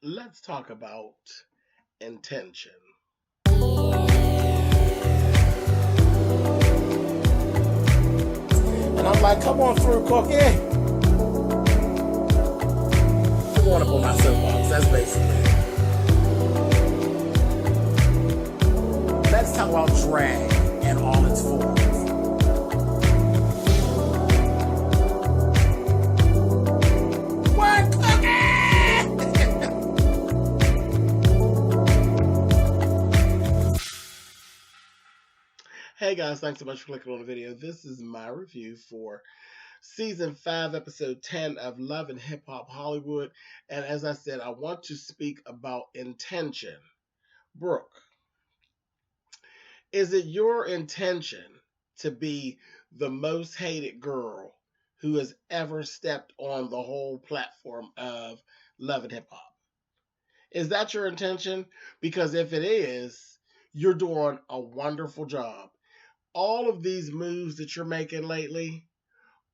let's talk about intention. And I'm like, come on through, Cookie. I want to pull my soapbox. That's basically it. Let's talk about drag in all its forms. What, Cookie? Hey guys, thanks so much for clicking on the video. This is my review for Season 5, Episode 10 of Love and Hip Hop Hollywood. And as I said, I want to speak about intention. Brooke, is it your intention to be the most hated girl who has ever stepped on the whole platform of Love and Hip Hop? Is that your intention? Because if it is, you're doing a wonderful job. All of these moves that you're making lately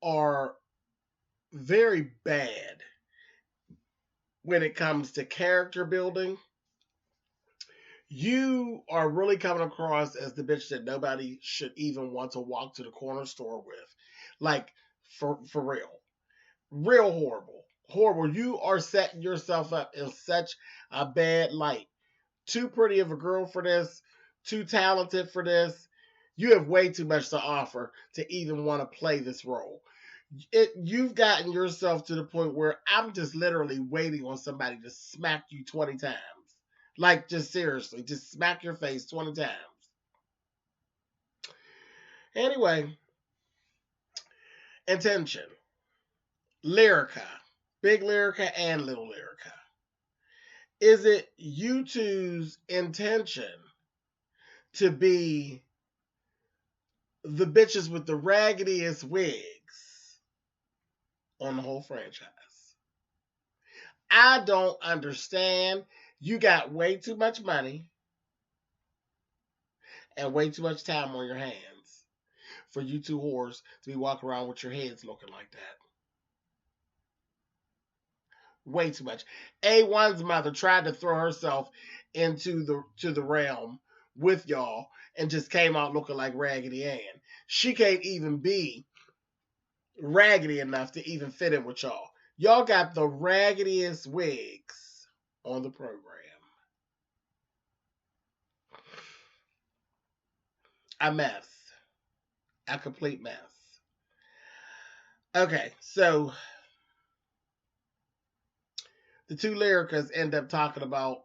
are very bad when it comes to character building. You are really coming across as the bitch that nobody should even want to walk to the corner store with. Like, for real. Real horrible. Horrible. You are setting yourself up in such a bad light. Too pretty of a girl for this. Too talented for this. You have way too much to offer to even want to play this role. You've gotten yourself to the point where I'm just literally waiting on somebody to smack you 20 times. Like, just seriously, just smack your face 20 times. Anyway, intention. Lyrica. Big Lyrica and Little Lyrica. Is it you two's intention to be the bitches with the raggediest wigs on the whole franchise? I don't understand. You got way too much money and way too much time on your hands for you two whores to be walking around with your heads looking like that. Way too much. A1's mother tried to throw herself into the realm with y'all and just came out looking like Raggedy Ann. She can't even be raggedy enough to even fit in with y'all. Y'all got the raggediest wigs on the program. A mess. A complete mess. Okay, so the two Lyricas end up talking about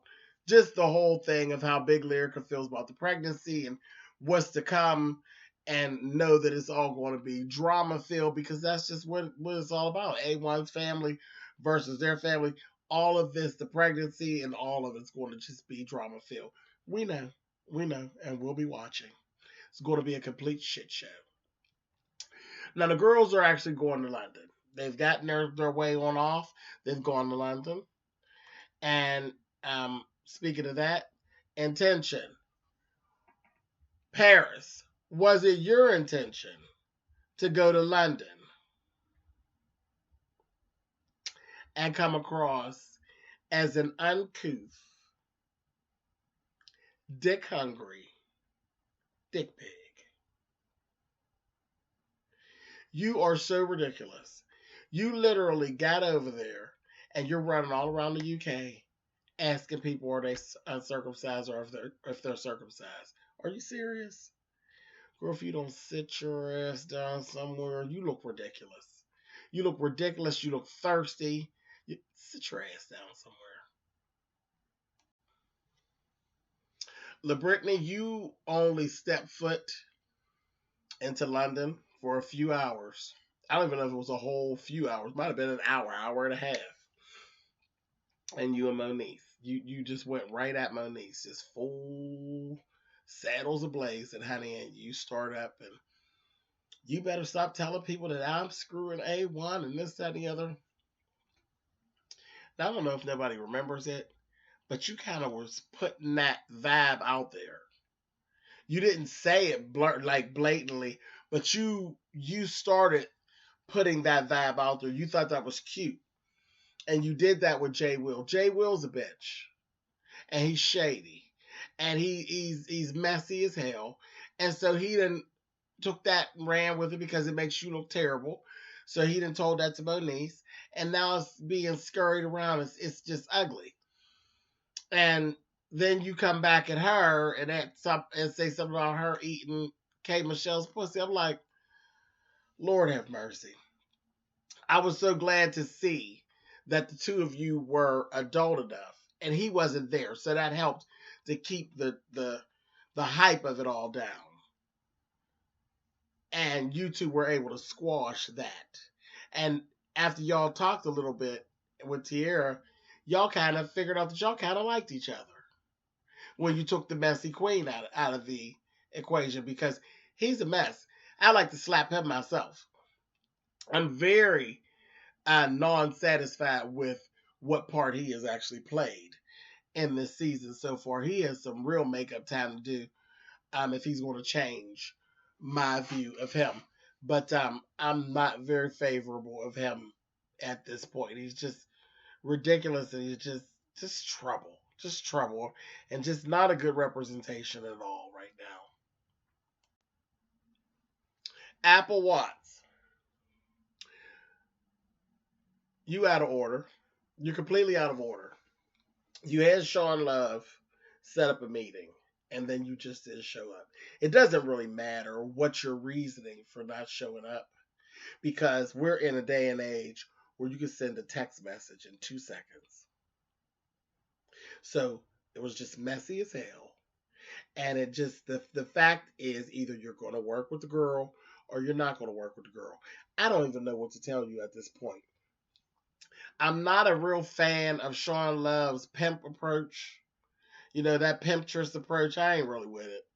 just the whole thing of how Big Lyrica feels about the pregnancy and what's to come, and know that it's all going to be drama filled because that's just what it's all about. A1's family versus their family. All of this, the pregnancy and all of it's going to just be drama filled. We know, and we'll be watching. It's going to be a complete shit show. Now, the girls are actually going to London. They've gotten their way on off. They've gone to London. And speaking of that, intention. Paris, was it your intention to go to London and come across as an uncouth, dick-hungry dick pig? You are so ridiculous. You literally got over there and you're running all around the UK asking people are they uncircumcised or if they're circumcised. Are you serious? Girl, if you don't sit your ass down somewhere, you look ridiculous. You look ridiculous. You look thirsty. Sit your ass down somewhere. LaBrittany, you only stepped foot into London for a few hours. I don't even know if it was a whole few hours. Might have been an hour and a half. And you and Monique, you just went right at Monique, just full saddles ablaze, and honey, and you start up, and you better stop telling people that I'm screwing A1 and this, that, and the other. Now, I don't know if nobody remembers it, but you kind of was putting that vibe out there. You didn't say it blatantly, but you started putting that vibe out there. You thought that was cute. And you did that with Jay Will. Jay Will's a bitch. And he's shady. And he's messy as hell. And so he done took that and ran with it because it makes you look terrible. So he done told that to Moniece. And now it's being scurried around. It's just ugly. And then you come back at her and say something about her eating K. Michelle's pussy. I'm like, Lord have mercy. I was so glad to see that the two of you were adult enough, and he wasn't there, so that helped to keep the hype of it all down. And you two were able to squash that. And after y'all talked a little bit with Tierra, y'all kind of figured out that y'all kind of liked each other when you took the messy queen out of the equation, because he's a mess. I like to slap him myself. I'm very non-satisfied with what part he has actually played in this season so far. He has some real makeup time to do if he's going to change my view of him. But I'm not very favorable of him at this point. He's just ridiculous, and he's just trouble, and just not a good representation at all right now. Apple Watts, you out of order. You're completely out of order. You had Sean Love set up a meeting, and then you just didn't show up. It doesn't really matter what your reasoning for not showing up, because we're in a day and age where you can send a text message in 2 seconds. So it was just messy as hell. And it just, the fact is, either you're going to work with the girl or you're not going to work with the girl. I don't even know what to tell you at this point. I'm not a real fan of Sean Love's pimp approach. You know, that pimptress approach, I ain't really with it.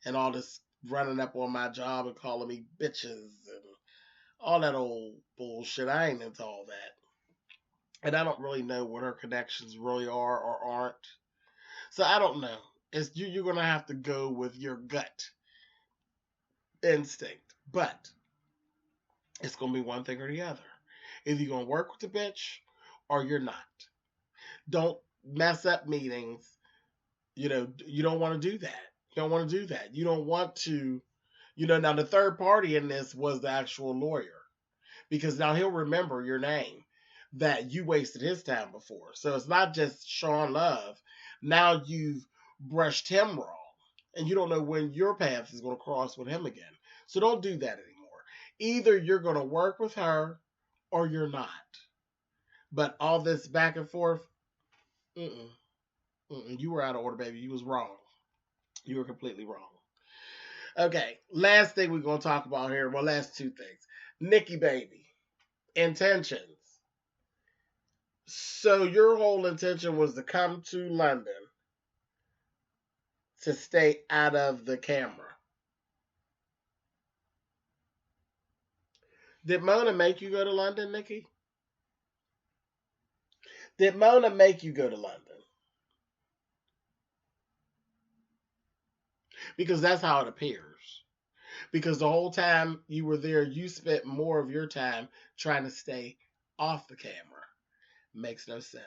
And all this running up on my job and calling me bitches and all that old bullshit. I ain't into all that. And I don't really know what her connections really are or aren't. So I don't know. You're going to have to go with your gut instinct. But it's going to be one thing or the other. Either you're going to work with the bitch or you're not. Don't mess up meetings. You know, you don't want to do that. You don't want to do that. You don't want to, now the third party in this was the actual lawyer. Because now he'll remember your name that you wasted his time before. So it's not just Sean Love. Now you've brushed him wrong. And you don't know when your path is going to cross with him again. So don't do that anymore. Either you're going to work with her or you're not. But all this back and forth, you were out of order, baby. You was wrong. You were completely wrong. Okay, last thing we're going to talk about here. Well, last two things. Nikki baby. Intentions. So your whole intention was to come to London to stay out of the camera. Did Mona make you go to London, Nikki? Did Mona make you go to London? Because that's how it appears. Because the whole time you were there, you spent more of your time trying to stay off the camera. Makes no sense.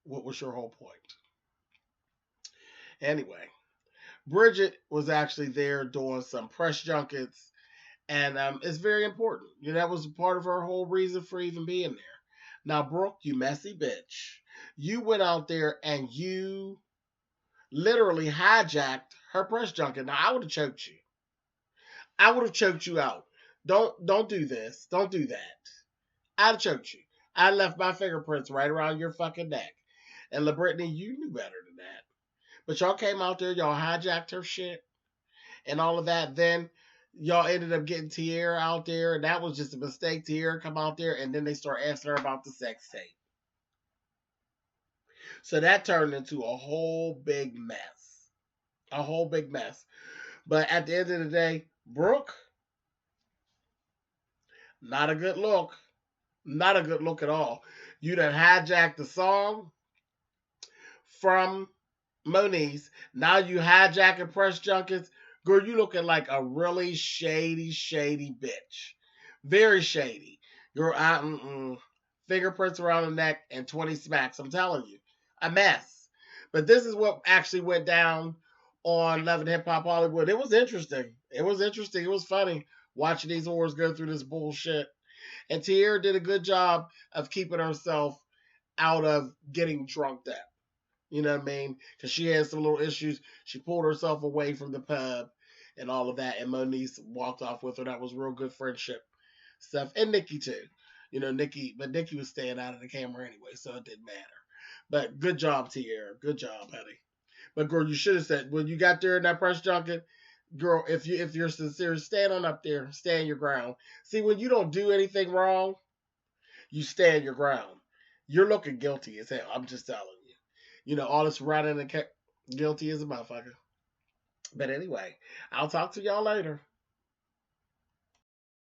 What was your whole point? Anyway, Bridget was actually there doing some press junkets, and it's very important. That was part of her whole reason for even being there. Now, Brooke, you messy bitch. You went out there and you literally hijacked her press junket. Now, I would have choked you. I would have choked you out. Don't do this. Don't do that. I'd have choked you. I left my fingerprints right around your fucking neck. And LaBrittany, you knew better than that. But y'all came out there, y'all hijacked her shit and all of that. Then y'all ended up getting Tierra out there, and that was just a mistake. Tierra come out there, and then they start asking her about the sex tape. So that turned into a whole big mess. A whole big mess. But at the end of the day, Brooke, not a good look. Not a good look at all. You done hijacked the song from Moniece. Now you hijacking press junkets. Girl, you looking like a really shady bitch. Very shady. Girl, fingerprints around the neck, and 20 smacks. I'm telling you, a mess. But this is what actually went down on Love and Hip Hop Hollywood. It was interesting. It was interesting. It was funny watching these whores go through this bullshit. And Tierra did a good job of keeping herself out of getting drunked up. You know what I mean? Because she had some little issues. She pulled herself away from the pub and all of that. And Moniece walked off with her. That was real good friendship stuff. And Nikki, too. You know, Nikki was staying out of the camera anyway, so it didn't matter. But good job, Tierra. Good job, honey. But girl, you should have said when you got there in that press junket, girl, if you're sincere, stand on up there, stand your ground. See, when you don't do anything wrong, you stand your ground. You're looking guilty as hell. I'm just telling you. You know, all this running and guilty as a motherfucker. But anyway, I'll talk to y'all later.